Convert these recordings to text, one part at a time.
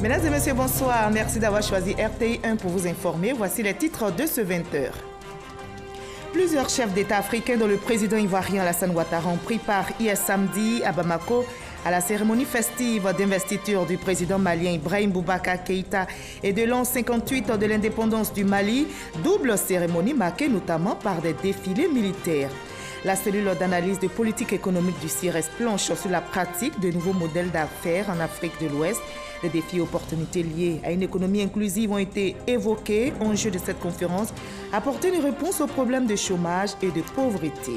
Mesdames et messieurs, bonsoir. Merci d'avoir choisi RTI 1 pour vous informer. Voici les titres de ce 20h. Plusieurs chefs d'État africains, dont le président ivoirien Alassane Ouattara, ont pris part hier samedi à Bamako à la cérémonie festive d'investiture du président malien Ibrahim Boubacar Keïta et de l'an 58 de l'indépendance du Mali, double cérémonie marquée notamment par des défilés militaires. La cellule d'analyse de politique économique du CIRES planche sur la pratique de nouveaux modèles d'affaires en Afrique de l'Ouest. Les défis et opportunités liés à une économie inclusive ont été évoqués. Enjeu de cette conférence, apporter une réponse aux problèmes de chômage et de pauvreté.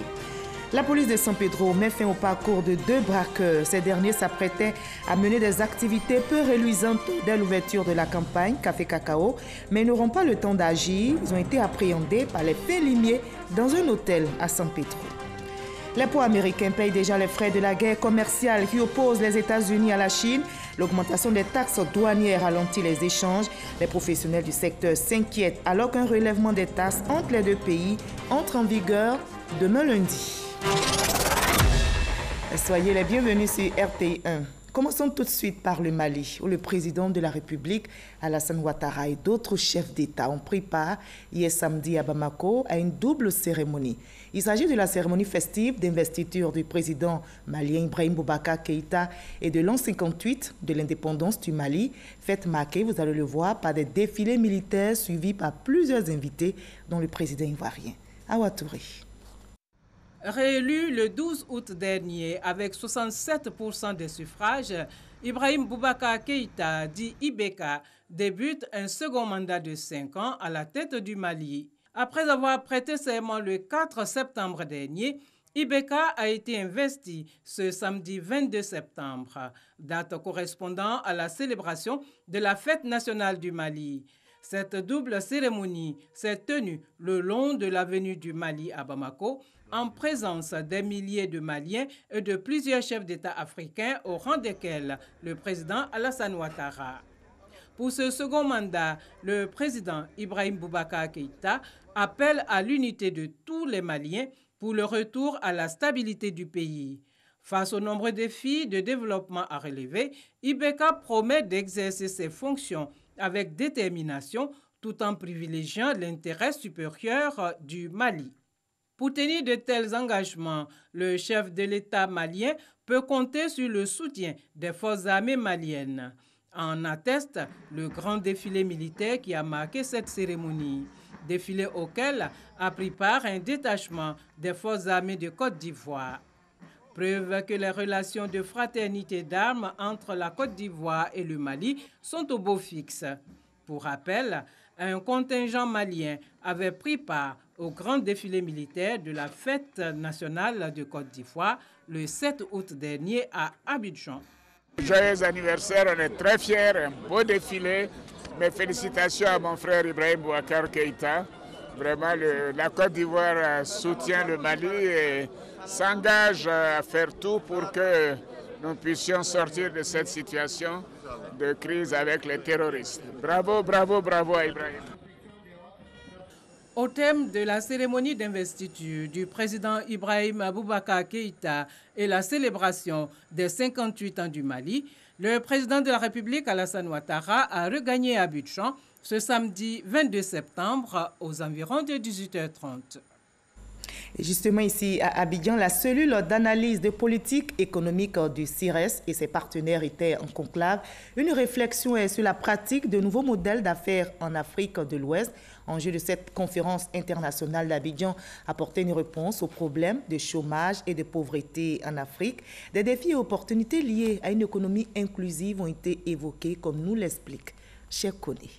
La police de San Pedro met fin au parcours de 2 braqueurs. Ces derniers s'apprêtaient à mener des activités peu reluisantes dès l'ouverture de la campagne Café Cacao, mais n'auront pas le temps d'agir. Ils ont été appréhendés par les faits limiers dans un hôtel à San Pedro. Les poids américains payent déjà les frais de la guerre commerciale qui oppose les États-Unis à la Chine. L'augmentation des taxes douanières ralentit les échanges. Les professionnels du secteur s'inquiètent alors qu'un relèvement des taxes entre les deux pays entre en vigueur demain lundi. Soyez les bienvenus sur RTI 1. Commençons tout de suite par le Mali, où le président de la République, Alassane Ouattara, et d'autres chefs d'État ont pris part hier samedi à Bamako à une double cérémonie. Il s'agit de la cérémonie festive d'investiture du président malien Ibrahim Boubacar Keïta et de l'an 58 de l'indépendance du Mali, fête marquée, vous allez le voir, par des défilés militaires suivis par plusieurs invités, dont le président ivoirien. Awa Touré. Réélu le 12 août dernier avec 67% des suffrages, Ibrahim Boubacar Keïta, dit Ibeka, débute un second mandat de 5 ans à la tête du Mali. Après avoir prêté serment le 4 septembre dernier, Ibeka a été investi ce samedi 22 septembre, date correspondant à la célébration de la fête nationale du Mali. Cette double cérémonie s'est tenue le long de l'avenue du Mali à Bamako, en présence des milliers de Maliens et de plusieurs chefs d'État africains, au rang desquels le président Alassane Ouattara. Pour ce second mandat, le président Ibrahim Boubacar Keïta appelle à l'unité de tous les Maliens pour le retour à la stabilité du pays. Face aux nombreux défis de développement à relever, Ibeka promet d'exercer ses fonctions avec détermination tout en privilégiant l'intérêt supérieur du Mali. Pour tenir de tels engagements, le chef de l'État malien peut compter sur le soutien des forces armées maliennes. En atteste le grand défilé militaire qui a marqué cette cérémonie, défilé auquel a pris part un détachement des forces armées de Côte d'Ivoire. Preuve que les relations de fraternité d'armes entre la Côte d'Ivoire et le Mali sont au beau fixe. Pour rappel, un contingent malien avait pris part au grand défilé militaire de la fête nationale de Côte d'Ivoire le 7 août dernier à Abidjan. Joyeux anniversaire, on est très fiers, un beau défilé. Mes félicitations à mon frère Ibrahim Boubacar Keïta. Vraiment, la Côte d'Ivoire soutient le Mali et s'engage à faire tout pour que nous puissions sortir de cette situation de crise avec les terroristes. Bravo, bravo, bravo à Ibrahim. Au thème de la cérémonie d'investiture du président Ibrahim Boubacar Keïta et la célébration des 58 ans du Mali, le président de la République Alassane Ouattara a regagné Abidjan ce samedi 22 septembre aux environs de 18h30. Et justement ici à Abidjan, la cellule d'analyse de politique économique du CIRES et ses partenaires étaient en conclave. Une réflexion est sur la pratique de nouveaux modèles d'affaires en Afrique de l'Ouest. Enjeu de cette conférence internationale d'Abidjan, apporter une réponse aux problèmes de chômage et de pauvreté en Afrique. Des défis et opportunités liés à une économie inclusive ont été évoqués, comme nous l'explique Cheikh Koné.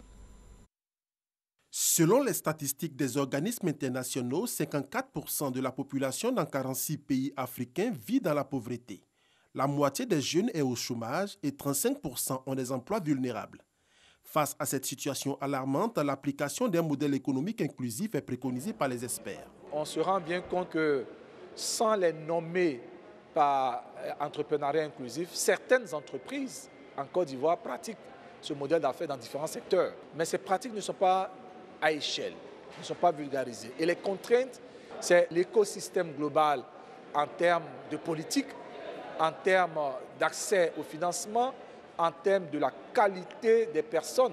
Selon les statistiques des organismes internationaux, 54% de la population dans 46 pays africains vit dans la pauvreté. La moitié des jeunes est au chômage et 35% ont des emplois vulnérables. Face à cette situation alarmante, l'application d'un modèle économique inclusif est préconisée par les experts. On se rend bien compte que sans les nommer par entrepreneuriat inclusif, certaines entreprises en Côte d'Ivoire pratiquent ce modèle d'affaires dans différents secteurs. Mais ces pratiques ne sont pas à échelle, ne sont pas vulgarisées. Et les contraintes, c'est l'écosystème global en termes de politique, en termes d'accès au financement, en termes de la qualité des personnes.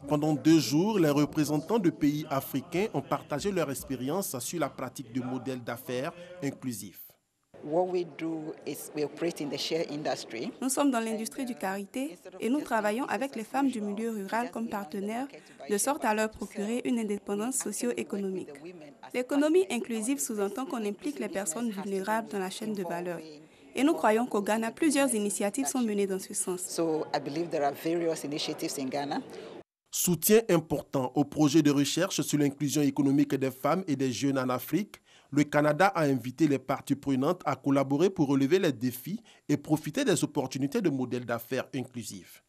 Pendant 2 jours, les représentants de pays africains ont partagé leur expérience sur la pratique de modèles d'affaires inclusifs. Nous sommes dans l'industrie du karité et nous travaillons avec les femmes du milieu rural comme partenaires de sorte à leur procurer une indépendance socio-économique. L'économie inclusive sous-entend qu'on implique les personnes vulnérables dans la chaîne de valeur. Et nous croyons qu'au Ghana, plusieurs initiatives sont menées dans ce sens. Soutien important au projet de recherche sur l'inclusion économique des femmes et des jeunes en Afrique, le Canada a invité les parties prenantes à collaborer pour relever les défis et profiter des opportunités de modèles d'affaires inclusifs.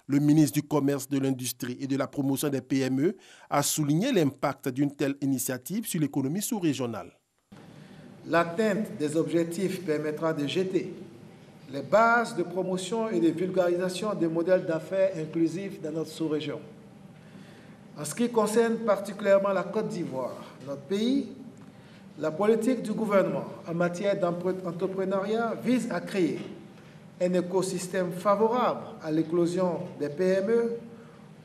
Le ministre du Commerce, de l'Industrie et de la Promotion des PME a souligné l'impact d'une telle initiative sur l'économie sous-régionale. L'atteinte des objectifs permettra de jeter les bases de promotion et de vulgarisation des modèles d'affaires inclusifs dans notre sous-région. En ce qui concerne particulièrement la Côte d'Ivoire, notre pays, la politique du gouvernement en matière d'entrepreneuriat vise à créer un écosystème favorable à l'éclosion des PME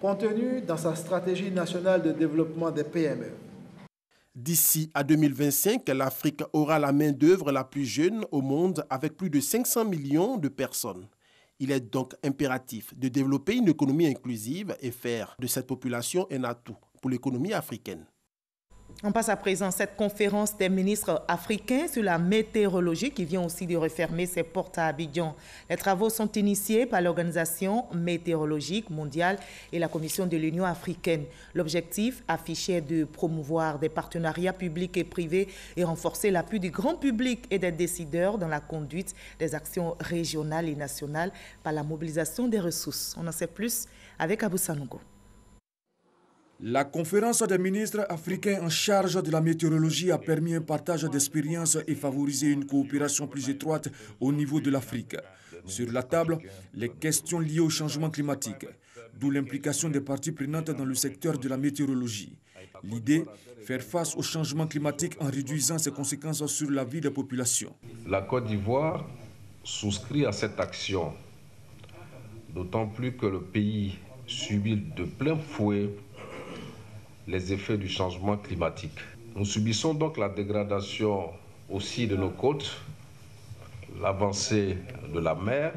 contenu dans sa stratégie nationale de développement des PME. D'ici à 2025, l'Afrique aura la main-d'œuvre la plus jeune au monde avec plus de 500 millions de personnes. Il est donc impératif de développer une économie inclusive et faire de cette population un atout pour l'économie africaine. On passe à présent à cette conférence des ministres africains sur la météorologie qui vient aussi de refermer ses portes à Abidjan. Les travaux sont initiés par l'Organisation météorologique mondiale et la Commission de l'Union africaine. L'objectif affiché est de promouvoir des partenariats publics et privés et renforcer l'appui du grand public et des décideurs dans la conduite des actions régionales et nationales par la mobilisation des ressources. On en sait plus avec Abou Sanogo. La conférence des ministres africains en charge de la météorologie a permis un partage d'expériences et favorisé une coopération plus étroite au niveau de l'Afrique. Sur la table, les questions liées au changement climatique, d'où l'implication des parties prenantes dans le secteur de la météorologie. L'idée, faire face au changement climatique en réduisant ses conséquences sur la vie des populations. La Côte d'Ivoire souscrit à cette action, d'autant plus que le pays subit de plein fouet les effets du changement climatique. Nous subissons donc la dégradation aussi de nos côtes, l'avancée de la mer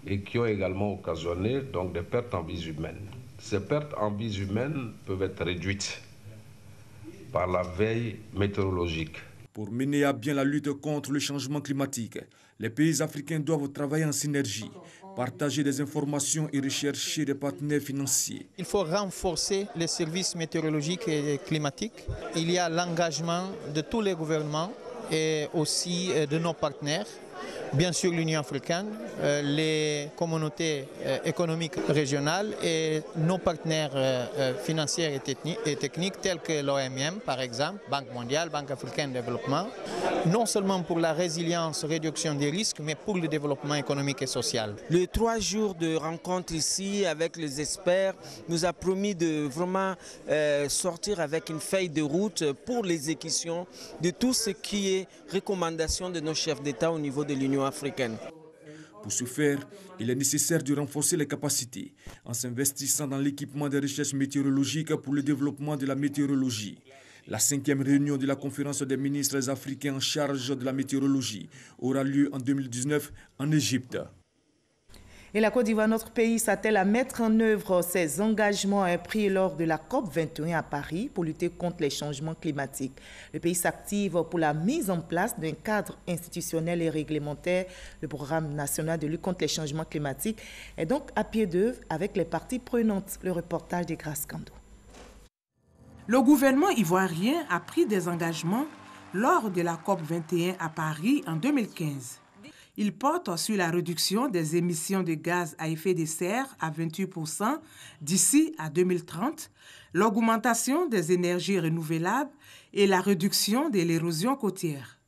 et qui ont également occasionné donc des pertes en vies humaines. Ces pertes en vies humaines peuvent être réduites par la veille météorologique. Pour mener à bien la lutte contre le changement climatique, les pays africains doivent travailler en synergie, partager des informations et rechercher des partenaires financiers. Il faut renforcer les services météorologiques et climatiques. Il y a l'engagement de tous les gouvernements et aussi de nos partenaires. Bien sûr l'Union africaine, les communautés économiques régionales et nos partenaires financiers et techniques tels que l'OMM par exemple, Banque mondiale, Banque africaine de développement, non seulement pour la résilience, réduction des risques, mais pour le développement économique et social. Les 3 jours de rencontre ici avec les experts nous a promis de vraiment sortir avec une feuille de route pour l'exécution de tout ce qui est recommandation de nos chefs d'État au niveau de l'Union africaine. Pour ce faire, il est nécessaire de renforcer les capacités en s'investissant dans l'équipement des recherches météorologiques pour le développement de la météorologie. La 5e réunion de la conférence des ministres africains en charge de la météorologie aura lieu en 2019 en Égypte. Et la Côte d'Ivoire, notre pays, s'attelle à mettre en œuvre ses engagements pris lors de la COP21 à Paris pour lutter contre les changements climatiques. Le pays s'active pour la mise en place d'un cadre institutionnel et réglementaire. Le programme national de lutte contre les changements climatiques est donc à pied d'œuvre avec les parties prenantes. Le reportage de Grace Kando. Le gouvernement ivoirien a pris des engagements lors de la COP21 à Paris en 2015. Il porte sur la réduction des émissions de gaz à effet de serre à 28% d'ici à 2030, l'augmentation des énergies renouvelables et la réduction de l'érosion côtière.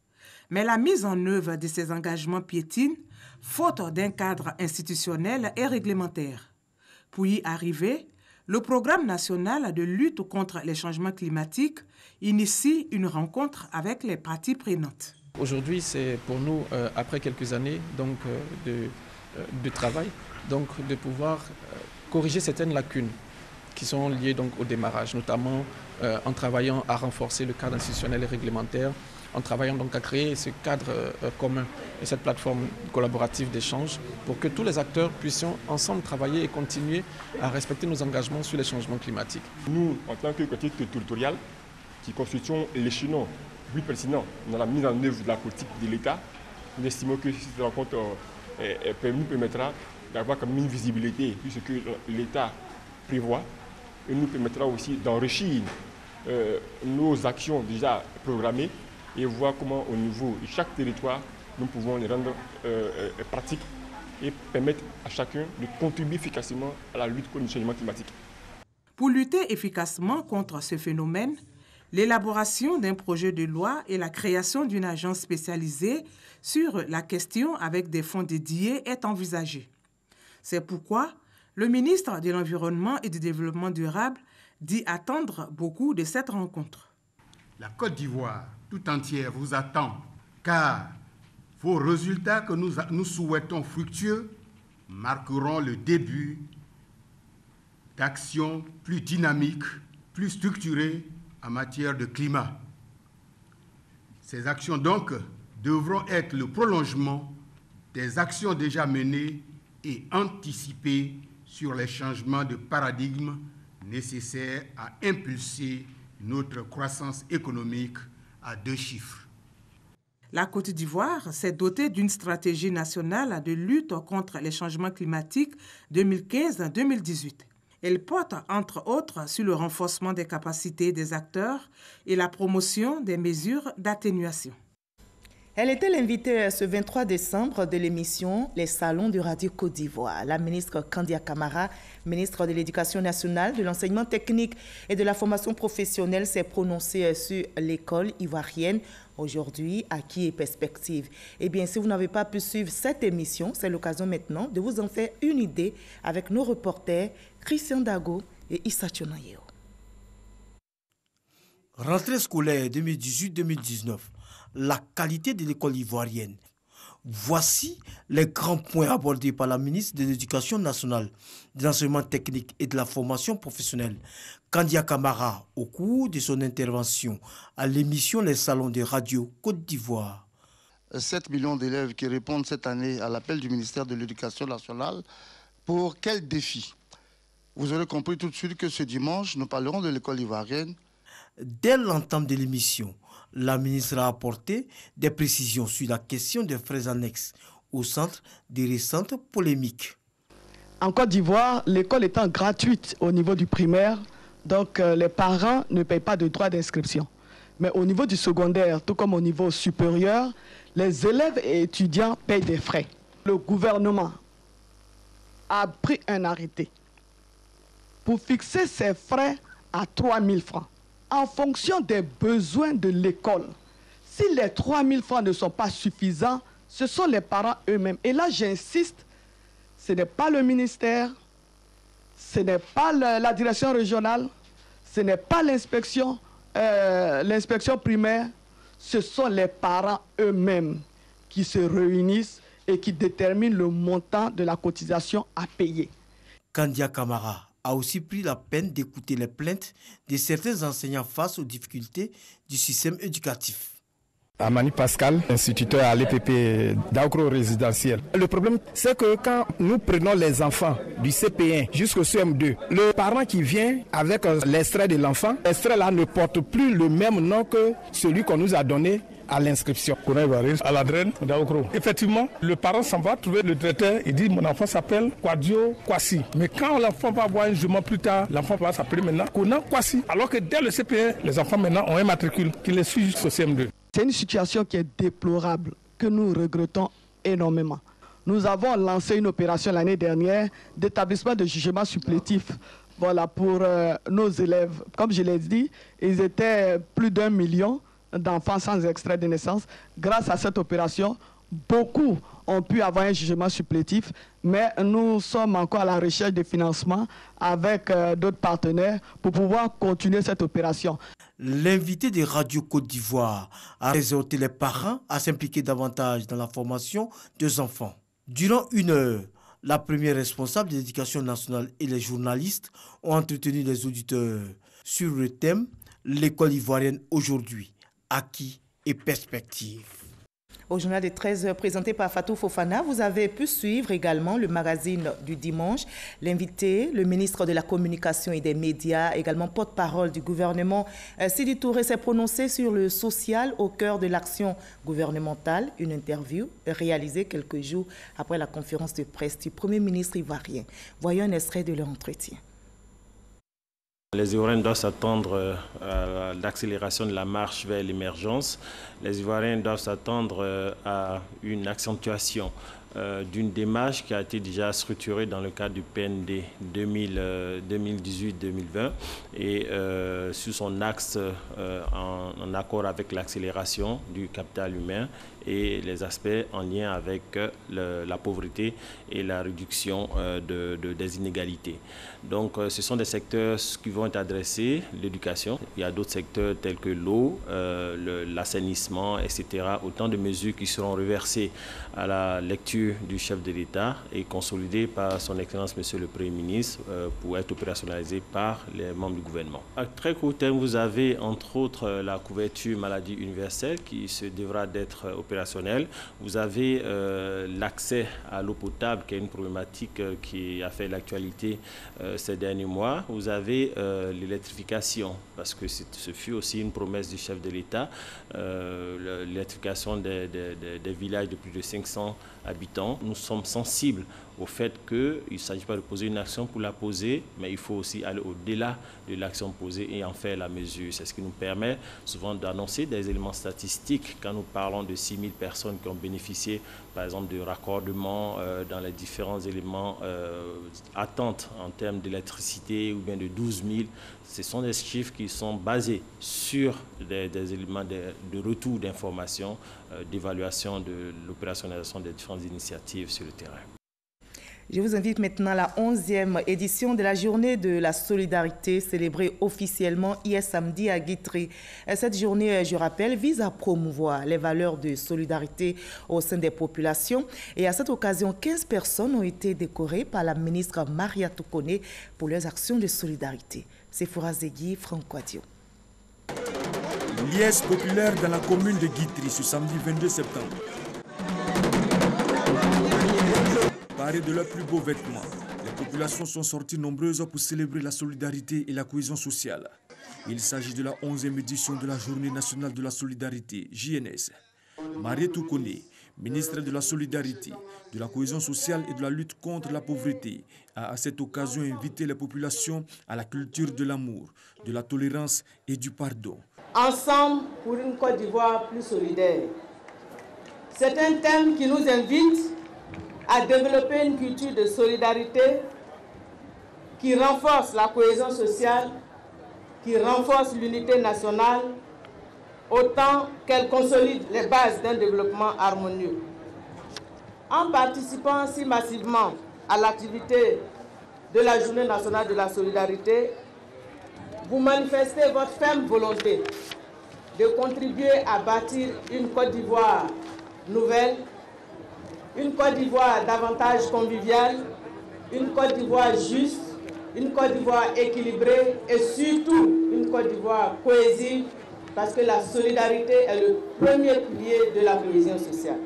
Mais la mise en œuvre de ces engagements piétine, faute d'un cadre institutionnel et réglementaire. Pour y arriver, le programme national de lutte contre les changements climatiques initie une rencontre avec les parties prenantes. Aujourd'hui, c'est pour nous, après quelques années, donc de de travail, donc de pouvoir corriger certaines lacunes qui sont liées donc au démarrage, notamment en travaillant à renforcer le cadre institutionnel et réglementaire, en travaillant donc à créer ce cadre commun et cette plateforme collaborative d'échange pour que tous les acteurs puissent ensemble travailler et continuer à respecter nos engagements sur les changements climatiques. Nous, en tant que collectivité territoriale, qui constituons l'échelon plus pertinent dans la mise en œuvre de la politique de l'État, nous estimons que cette rencontre nous permettra d'avoir comme une visibilité sur ce que l'État prévoit et nous permettra aussi d'enrichir nos actions déjà programmées et voir comment au niveau de chaque territoire nous pouvons les rendre pratiques et permettre à chacun de contribuer efficacement à la lutte contre le changement climatique. Pour lutter efficacement contre ce phénomène, l'élaboration d'un projet de loi et la création d'une agence spécialisée sur la question avec des fonds dédiés est envisagée. C'est pourquoi le ministre de l'Environnement et du Développement durable dit attendre beaucoup de cette rencontre. La Côte d'Ivoire tout entière vous attend, car vos résultats que nous souhaitons fructueux marqueront le début d'actions plus dynamiques, plus structurées en matière de climat. Ces actions donc devront être le prolongement des actions déjà menées et anticipées sur les changements de paradigme nécessaires à impulser notre croissance économique à 2 chiffres. La Côte d'Ivoire s'est dotée d'une stratégie nationale de lutte contre les changements climatiques 2015-2018. Elle porte, entre autres, sur le renforcement des capacités des acteurs et la promotion des mesures d'atténuation. Elle était l'invitée ce 23 décembre de l'émission Les Salons de Radio Côte d'Ivoire. La ministre Kandia Camara, ministre de l'Éducation nationale, de l'enseignement technique et de la formation professionnelle, s'est prononcée sur l'école ivoirienne aujourd'hui, acquis et perspectives. Eh bien, si vous n'avez pas pu suivre cette émission, c'est l'occasion maintenant de vous en faire une idée avec nos reporters Christian Dago et Issa Tchonayeo. Rentrée scolaire 2018-2019. La qualité de l'école ivoirienne. Voici les grands points abordés par la ministre de l'Éducation nationale, de l'enseignement technique et de la formation professionnelle, Kandia Camara, au cours de son intervention à l'émission Les Salons de Radio Côte d'Ivoire. 7 millions d'élèves qui répondent cette année à l'appel du ministère de l'Éducation nationale. Pour quel défi? Vous aurez compris tout de suite que ce dimanche, nous parlerons de l'école ivoirienne. Dès l'entame de l'émission, la ministre a apporté des précisions sur la question des frais annexes au centre des récentes polémiques. En Côte d'Ivoire, l'école étant gratuite au niveau du primaire, donc les parents ne payent pas de droits d'inscription. Mais au niveau du secondaire, tout comme au niveau supérieur, les élèves et étudiants payent des frais. Le gouvernement a pris un arrêté pour fixer ces frais à 3 000 francs. En fonction des besoins de l'école. Si les 3 000 francs ne sont pas suffisants, ce sont les parents eux-mêmes. Et là, j'insiste, ce n'est pas le ministère, ce n'est pas la direction régionale, ce n'est pas l'inspection primaire, ce sont les parents eux-mêmes qui se réunissent et qui déterminent le montant de la cotisation à payer. Kandia Camara a aussi pris la peine d'écouter les plaintes de certains enseignants face aux difficultés du système éducatif. Amani Pascal, instituteur à l'EPP d'Aukro résidentiel. Le problème, c'est que quand nous prenons les enfants du CP1 jusqu'au CM2, le parent qui vient avec l'extrait de l'enfant, l'extrait là ne porte plus le même nom que celui qu'on nous a donné à l'inscription. À la draine d'Aukro. Effectivement, le parent s'en va trouver le directeur et dit mon enfant s'appelle Kwadio Kwasi. Mais quand l'enfant va avoir un jugement plus tard, l'enfant va s'appeler maintenant Kona Kwasi. Alors que dès le CP1, les enfants maintenant ont un matricule qui les suit jusqu'au CM2. C'est une situation qui est déplorable, que nous regrettons énormément. Nous avons lancé une opération l'année dernière d'établissement de jugement supplétif. Voilà, pour nos élèves. Comme je l'ai dit, ils étaient plus d'1 million d'enfants sans extrait de naissance. Grâce à cette opération, beaucoup ont pu avoir un jugement supplétif, mais nous sommes encore à la recherche de financement avec d'autres partenaires pour pouvoir continuer cette opération. L'invité de Radio Côte d'Ivoire a exhorté les parents à s'impliquer davantage dans la formation des enfants. Durant 1 heure, la première responsable de l'éducation nationale et les journalistes ont entretenu les auditeurs sur le thème « L'école ivoirienne aujourd'hui, acquis et perspectives ». Au journal de 13h présenté par Fatou Fofana, vous avez pu suivre également le magazine du dimanche. L'invité, le ministre de la Communication et des Médias, également porte-parole du gouvernement, Sidi Touré, s'est prononcé sur le social au cœur de l'action gouvernementale. Une interview réalisée quelques jours après la conférence de presse du Premier ministre ivoirien. Voyons un extrait de leur entretien. Les Ivoiriens doivent s'attendre à l'accélération de la marche vers l'émergence. Les Ivoiriens doivent s'attendre à une accentuation d'une démarche qui a été déjà structurée dans le cadre du PND 2018-2020 et sur son axe en accord avec l'accélération du capital humain et les aspects en lien avec la pauvreté et la réduction des inégalités. Donc ce sont des secteurs qui vont être adressés, l'éducation. Il y a d'autres secteurs tels que l'eau, l'assainissement, etc. Autant de mesures qui seront reversées à la lecture du chef de l'État et consolidées par son Excellence Monsieur le Premier ministre pour être opérationnalisées par les membres du gouvernement. À très court terme, vous avez entre autres la couverture maladie universelle qui se devra d'être opérationnelle. Vous avez l'accès à l'eau potable qui est une problématique qui a fait l'actualité ces derniers mois. Vous avez l'électrification parce que ce fut aussi une promesse du chef de l'État, l'électrification des villages de plus de 500 habitants. Nous sommes sensibles au fait qu'il ne s'agit pas de poser une action pour la poser, mais il faut aussi aller au-delà de l'action posée et en faire la mesure. C'est ce qui nous permet souvent d'annoncer des éléments statistiques quand nous parlons de 6 000 personnes qui ont bénéficié, par exemple, de raccordement dans les différents éléments attentes en termes d'électricité ou bien de 12 000. Ce sont des chiffres qui sont basés sur des éléments de retour d'information, d'évaluation de l'opérationnalisation des différentes initiatives sur le terrain. Je vous invite maintenant à la 11e édition de la Journée de la Solidarité, célébrée officiellement hier samedi à Guitry. Cette journée, je rappelle, vise à promouvoir les valeurs de solidarité au sein des populations. Et à cette occasion, 15 personnes ont été décorées par la ministre Maria Toukone pour leurs actions de solidarité. C'est Fourazegui, Franck Quadio. Liesse populaire dans la commune de Guitry ce samedi 22 septembre. Parés de leurs plus beaux vêtements, les populations sont sorties nombreuses pour célébrer la solidarité et la cohésion sociale. Il s'agit de la 11e édition de la Journée nationale de la solidarité, JNS. Maria Toukone, ministre de la Solidarité, de la cohésion sociale et de la lutte contre la pauvreté, a à cette occasion invité les populations à la culture de l'amour, de la tolérance et du pardon. Ensemble pour une Côte d'Ivoire plus solidaire. C'est un thème qui nous invite à développer une culture de solidarité qui renforce la cohésion sociale, qui renforce l'unité nationale, autant qu'elle consolide les bases d'un développement harmonieux. En participant si massivement à l'activité de la Journée nationale de la solidarité, vous manifestez votre ferme volonté de contribuer à bâtir une Côte d'Ivoire nouvelle, une Côte d'Ivoire davantage conviviale, une Côte d'Ivoire juste, une Côte d'Ivoire équilibrée et surtout une Côte d'Ivoire cohésive parce que la solidarité est le premier pilier de la cohésion sociale.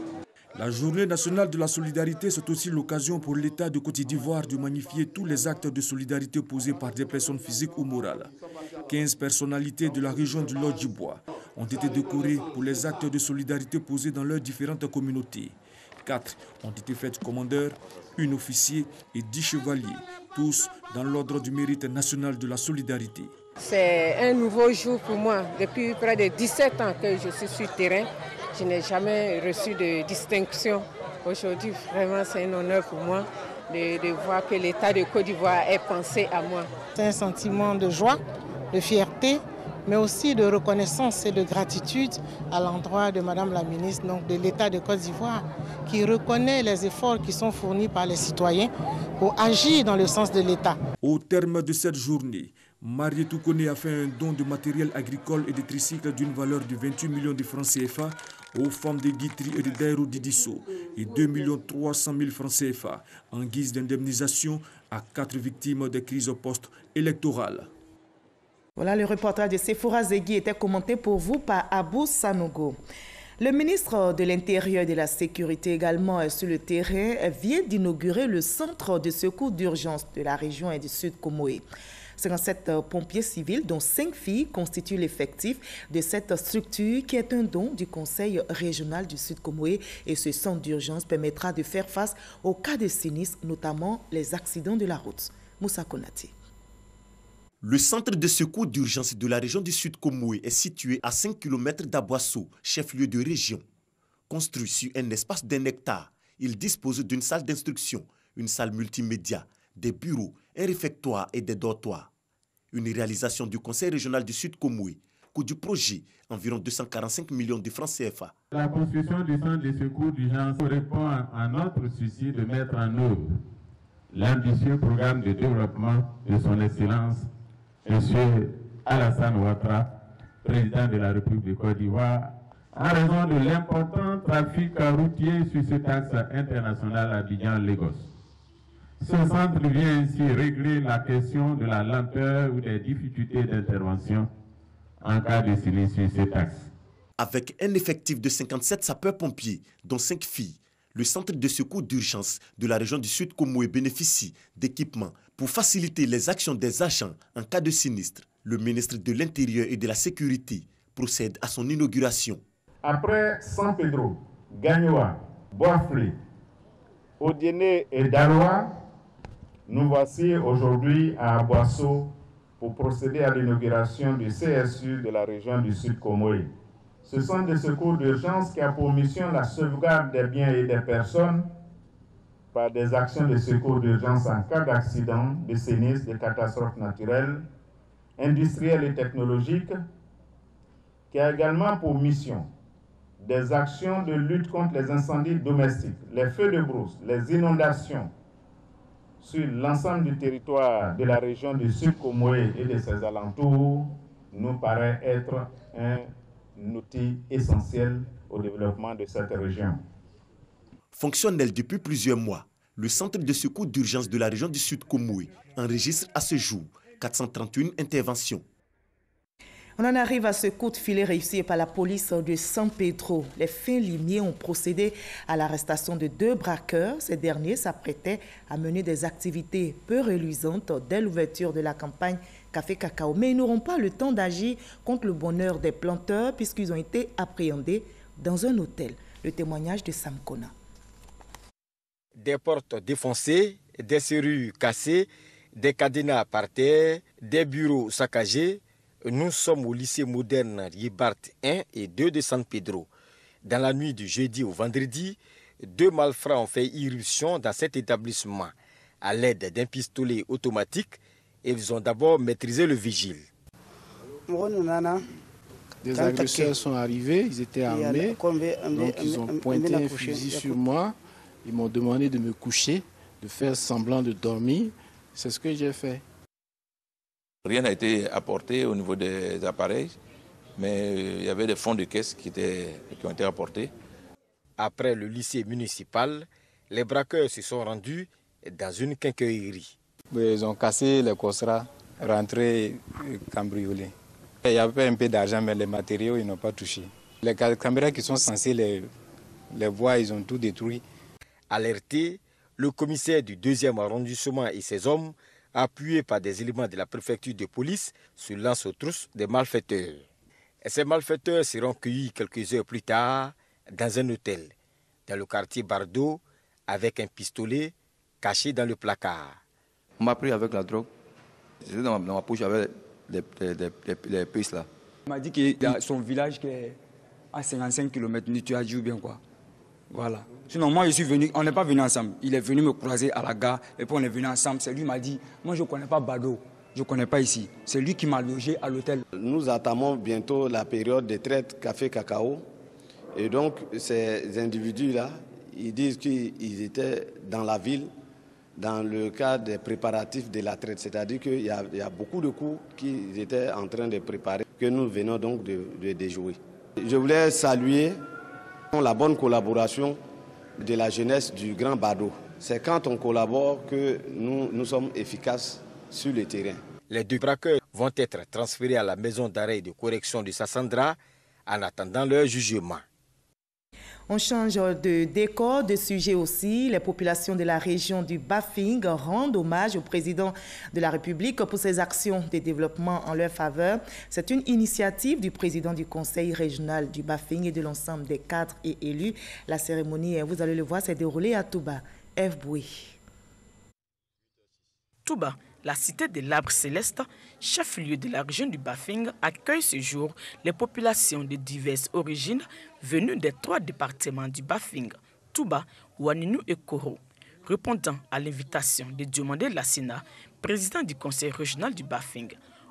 La Journée nationale de la solidarité, c'est aussi l'occasion pour l'État de Côte d'Ivoire de magnifier tous les actes de solidarité posés par des personnes physiques ou morales. 15 personnalités de la région du Lodjibois ont été décorées pour les actes de solidarité posés dans leurs différentes communautés. 4 ont été faits commandeurs, 1 officier et 10 chevaliers, tous dans l'ordre du mérite national de la solidarité. C'est un nouveau jour pour moi. Depuis près de 17 ans que je suis sur le terrain, je n'ai jamais reçu de distinction. Aujourd'hui, vraiment, c'est un honneur pour moi de voir que l'État de Côte d'Ivoire ait pensé à moi. C'est un sentiment de joie, de fierté, mais aussi de reconnaissance et de gratitude à l'endroit de Madame la ministre, donc de l'État de Côte d'Ivoire, qui reconnaît les efforts qui sont fournis par les citoyens pour agir dans le sens de l'État. Au terme de cette journée, Maria Toukone a fait un don de matériel agricole et de tricycles d'une valeur de 28 millions de francs CFA aux femmes de Guitry et de Daïrou Didisso et 2 300 000 francs CFA en guise d'indemnisation à 4 victimes des crises post-électorales. Voilà, le reportage de Sephora Zegui était commenté pour vous par Abou Sanogo. Le ministre de l'Intérieur et de la Sécurité également sur le terrain vient d'inaugurer le centre de secours d'urgence de la région et du Sud Comoé. 57 pompiers civils, dont 5 filles, constituent l'effectif de cette structure qui est un don du Conseil régional du Sud Comoé. Et ce centre d'urgence permettra de faire face aux cas de sinistres, notamment les accidents de la route. Moussa Konati. Le centre de secours d'urgence de la région du Sud Comoé est situé à 5 km d'Aboasso, chef-lieu de région. Construit sur un espace d'1 hectare, il dispose d'une salle d'instruction, une salle multimédia, des bureaux, un réfectoire et des dortoirs. Une réalisation du Conseil régional du Sud Comoé, coût du projet environ 245 millions de francs CFA. La construction du centre de secours d'urgence répond à notre souci de mettre en œuvre l'ambitieux programme de développement de son Excellence M. Alassane Ouattara, président de la République de Côte d'Ivoire, en raison de l'important trafic routier sur cet axe international Abidjan-Lagos. Ce centre vient ainsi régler la question de la lenteur ou des difficultés d'intervention en cas de sinistre sur cet axe. Avec un effectif de 57 sapeurs-pompiers, dont 5 filles, le centre de secours d'urgence de la région du Sud Comoé bénéficie d'équipements pour faciliter les actions des agents en cas de sinistre. Le ministre de l'Intérieur et de la Sécurité procède à son inauguration. Après San Pedro, Gagnoa, Boaflé, Odiéné et Daroua, nous voici aujourd'hui à Aboasso pour procéder à l'inauguration du CSU de la région du Sud Comoé. Ce centre de secours d'urgence qui a pour mission la sauvegarde des biens et des personnes par des actions de secours d'urgence en cas d'accident, de sinistre, de catastrophes naturelles, industrielles et technologiques, qui a également pour mission des actions de lutte contre les incendies domestiques, les feux de brousse, les inondations sur l'ensemble du territoire de la région du Sud Comoé et de ses alentours, nous paraît être un outil essentiel au développement de cette région. Fonctionnel depuis plusieurs mois, le centre de secours d'urgence de la région du Sud Comoé enregistre à ce jour 431 interventions. On en arrive à ce coup de filet réussi par la police de San Pedro. Les fins limiers ont procédé à l'arrestation de 2 braqueurs. Ces derniers s'apprêtaient à mener des activités peu reluisantes dès l'ouverture de la campagne Café Cacao. Mais ils n'auront pas le temps d'agir contre le bonheur des planteurs puisqu'ils ont été appréhendés dans un hôtel. Le témoignage de Sam Kona. Des portes défoncées, des serrures cassées, des cadenas par terre, des bureaux saccagés. Nous sommes au lycée moderne Yibart 1 et 2 de San Pedro. Dans la nuit du jeudi au vendredi, 2 malfrats ont fait irruption dans cet établissement. À l'aide d'un pistolet automatique, ils ont d'abord maîtrisé le vigile. Des agresseurs sont arrivés, ils étaient armés, donc ils ont pointé un fusil sur moi. Ils m'ont demandé de me coucher, de faire semblant de dormir. C'est ce que j'ai fait. Rien n'a été apporté au niveau des appareils, mais il y avait des fonds de caisse qui ont été apportés. Après le lycée municipal, les braqueurs se sont rendus dans une quincaillerie. Ils ont cassé les cosras, rentré, cambriolé. Il y avait un peu d'argent, mais les matériaux, ils n'ont pas touché. Les caméras qui sont censées les voir, ils ont tout détruit. Alerté, le commissaire du 2e arrondissement et ses hommes, appuyés par des éléments de la préfecture de police, se lancent aux trousses des malfaiteurs. Et ces malfaiteurs seront cueillis quelques heures plus tard dans un hôtel, dans le quartier Bardo, avec un pistolet caché dans le placard. On m'a pris avec la drogue. J'étais dans ma poche avec les puces là. Il m'a dit que dans son village qui est à 55 km, tu as dit ou bien quoi. Voilà. Sinon, moi, je suis venu, on n'est pas venu ensemble. Il est venu me croiser à la gare et puis on est venu ensemble. C'est lui qui m'a dit, moi, je ne connais pas Bado, je ne connais pas ici. C'est lui qui m'a logé à l'hôtel. Nous entamons bientôt la période de traite café-cacao. Et donc, ces individus-là, ils disent qu'ils étaient dans la ville dans le cadre des préparatifs de la traite. C'est-à-dire qu'il y a beaucoup de coups qu'ils étaient en train de préparer, que nous venons donc de déjouer. Je voulais saluer La bonne collaboration de la jeunesse du Grand Bado. C'est quand on collabore que nous sommes efficaces sur le terrain. Les 2 braqueurs vont être transférés à la maison d'arrêt et de correction de Sassandra en attendant leur jugement. On change de décor, de sujet aussi. Les populations de la région du Bafing rendent hommage au président de la République pour ses actions de développement en leur faveur. C'est une initiative du président du conseil régional du Bafing et de l'ensemble des cadres et élus. La cérémonie, vous allez le voir, s'est déroulée à Touba. F. Bouy. Touba, la cité de l'arbre céleste, chef-lieu de la région du Bafing, accueille ce jour les populations de diverses origines venues des 3 départements du Bafing, Touba, Ouaninu et Koro. Répondant à l'invitation de Diomandé Lassina, président du conseil régional du Bafing,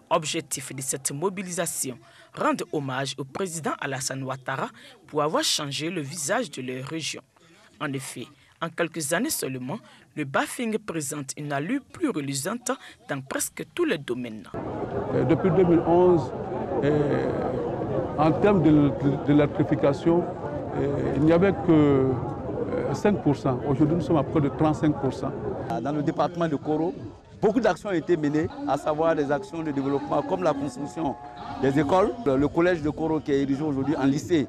objectif de cette mobilisation, rendre hommage au président Alassane Ouattara pour avoir changé le visage de leur région. En effet, en quelques années seulement, le Bafing présente une allure plus reluisante dans presque tous les domaines. Depuis 2011, en termes de l'électrification, il n'y avait que 5%. Aujourd'hui, nous sommes à près de 35%. Dans le département de Koro, beaucoup d'actions ont été menées, à savoir des actions de développement comme la construction des écoles, le collège de Koro qui est érigé aujourd'hui en lycée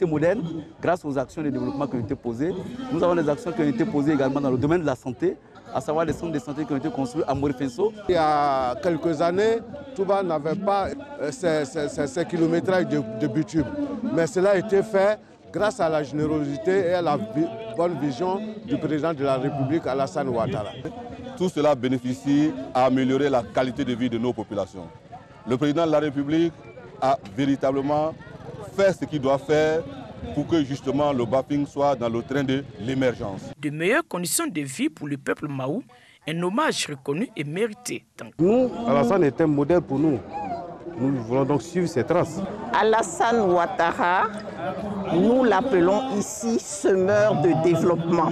moderne, grâce aux actions de développement qui ont été posées. Nous avons des actions qui ont été posées également dans le domaine de la santé, à savoir les centres de santé qui ont été construits à Morifenso. Il y a quelques années, Touba n'avait pas ces kilométrages de bitume. Mais cela a été fait grâce à la générosité et à la bonne vision du président de la République, Alassane Ouattara. Tout cela bénéficie à améliorer la qualité de vie de nos populations. Le président de la République a véritablement fait ce qu'il doit faire pour que justement le Bafing soit dans le train de l'émergence. De meilleures conditions de vie pour le peuple Maou, un hommage reconnu et mérité. Nous, Alassane est un modèle pour nous. Nous voulons donc suivre ses traces. Alassane Ouattara, nous l'appelons ici semeur de développement.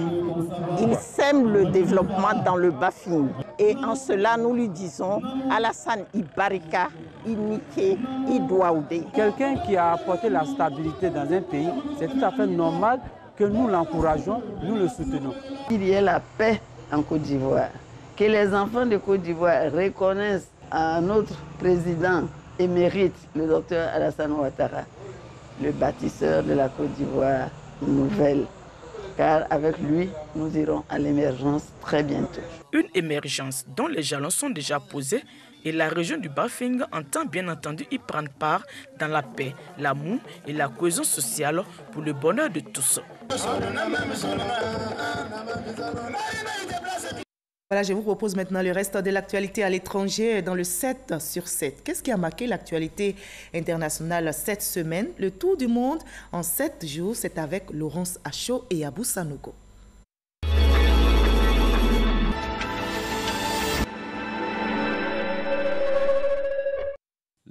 Il sème le développement dans le Bafing. Et en cela, nous lui disons Alassane Ibarika, Inike, Idouaoudé. Quelqu'un qui a apporté la stabilité dans un pays, c'est tout à fait normal que nous l'encourageons, nous le soutenons. Il y ait la paix en Côte d'Ivoire, que les enfants de Côte d'Ivoire reconnaissent à notre président émérite, le docteur Alassane Ouattara, le bâtisseur de la Côte d'Ivoire nouvelle. Car avec lui, nous irons à l'émergence très bientôt. Une émergence dont les jalons sont déjà posés et la région du Bafing entend bien entendu y prendre part dans la paix, l'amour et la cohésion sociale pour le bonheur de tous. Voilà, je vous propose maintenant le reste de l'actualité à l'étranger dans le 7 sur 7. Qu'est-ce qui a marqué l'actualité internationale cette semaine? Le tour du monde en 7 jours, c'est avec Laurence Acho et Abou Sanogo.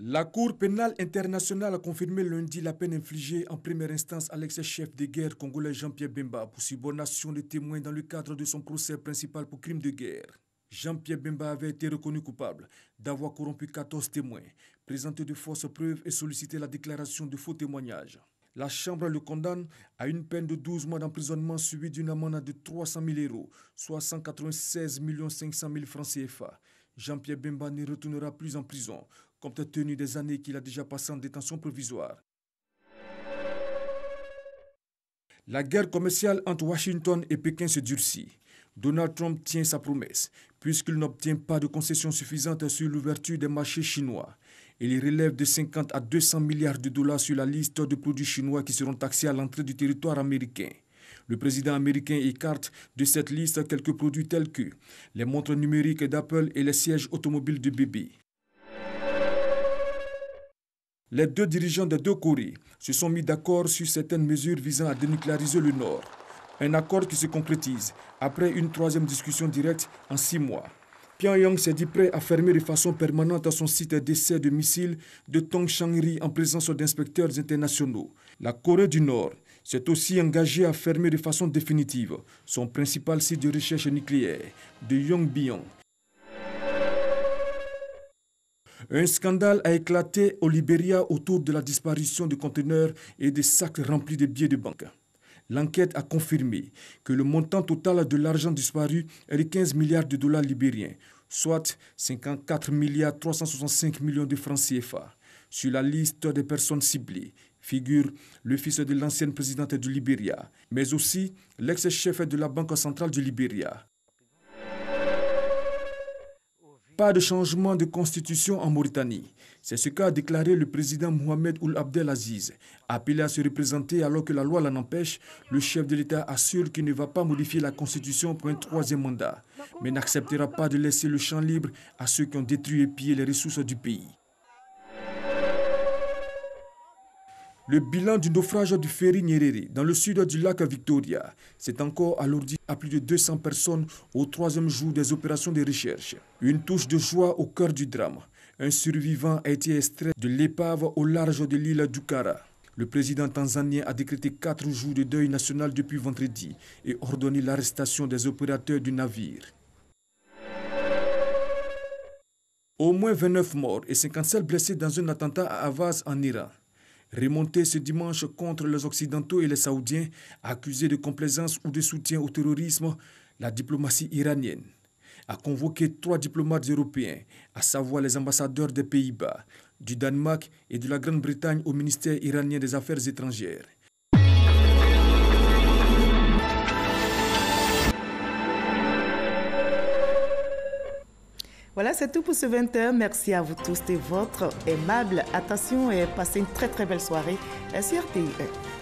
La Cour pénale internationale a confirmé lundi la peine infligée en première instance à l'ex-chef de guerre congolais Jean-Pierre Bemba pour subornation de témoins dans le cadre de son procès principal pour crime de guerre. Jean-Pierre Bemba avait été reconnu coupable d'avoir corrompu 14 témoins, présenté de fausses preuves et sollicité la déclaration de faux témoignages. La Chambre le condamne à une peine de 12 mois d'emprisonnement suivie d'une amende de 300 000 €, soit 196 500 000 francs CFA. Jean-Pierre Bemba ne retournera plus en prison, compte tenu des années qu'il a déjà passées en détention provisoire. La guerre commerciale entre Washington et Pékin se durcit. Donald Trump tient sa promesse, puisqu'il n'obtient pas de concessions suffisantes sur l'ouverture des marchés chinois. Il relève de 50 à 200 milliards de dollars sur la liste de produits chinois qui seront taxés à l'entrée du territoire américain. Le président américain écarte de cette liste quelques produits tels que les montres numériques d'Apple et les sièges automobiles de bébé. Les deux dirigeants des deux Corées se sont mis d'accord sur certaines mesures visant à dénucléariser le Nord. Un accord qui se concrétise après une troisième discussion directe en 6 mois. Pyongyang s'est dit prêt à fermer de façon permanente son site d'essai de missiles de Tongchang-ri en présence d'inspecteurs internationaux. La Corée du Nord s'est aussi engagée à fermer de façon définitive son principal site de recherche nucléaire de Yongbyon. Un scandale a éclaté au Libéria autour de la disparition de conteneurs et de sacs remplis de billets de banque. L'enquête a confirmé que le montant total de l'argent disparu est de 15 milliards de dollars libériens, soit 54 milliards 365 millions de francs CFA. Sur la liste des personnes ciblées figure le fils de l'ancienne présidente du Libéria, mais aussi l'ex-chef de la Banque centrale du Libéria. Pas de changement de constitution en Mauritanie. C'est ce qu'a déclaré le président Mohamed Ould Abdel Aziz. Appelé à se représenter alors que la loi l'en empêche, le chef de l'État assure qu'il ne va pas modifier la constitution pour un troisième mandat, mais n'acceptera pas de laisser le champ libre à ceux qui ont détruit et pillé les ressources du pays. Le bilan du naufrage du ferry Nyerere dans le sud du lac Victoria s'est encore alourdi à plus de 200 personnes au troisième jour des opérations de recherche. Une touche de joie au cœur du drame. Un survivant a été extrait de l'épave au large de l'île d'Ukara. Le président tanzanien a décrété 4 jours de deuil national depuis vendredi et ordonné l'arrestation des opérateurs du navire. Au moins 29 morts et 57 blessés dans un attentat à Avaz en Iran. Remonté ce dimanche contre les Occidentaux et les Saoudiens, accusés de complaisance ou de soutien au terrorisme, la diplomatie iranienne a convoqué 3 diplomates européens, à savoir les ambassadeurs des Pays-Bas, du Danemark et de la Grande-Bretagne au ministère iranien des Affaires étrangères. Voilà, c'est tout pour ce 20h. Merci à vous tous de votre aimable attention et passez une très belle soirée sur RTI1.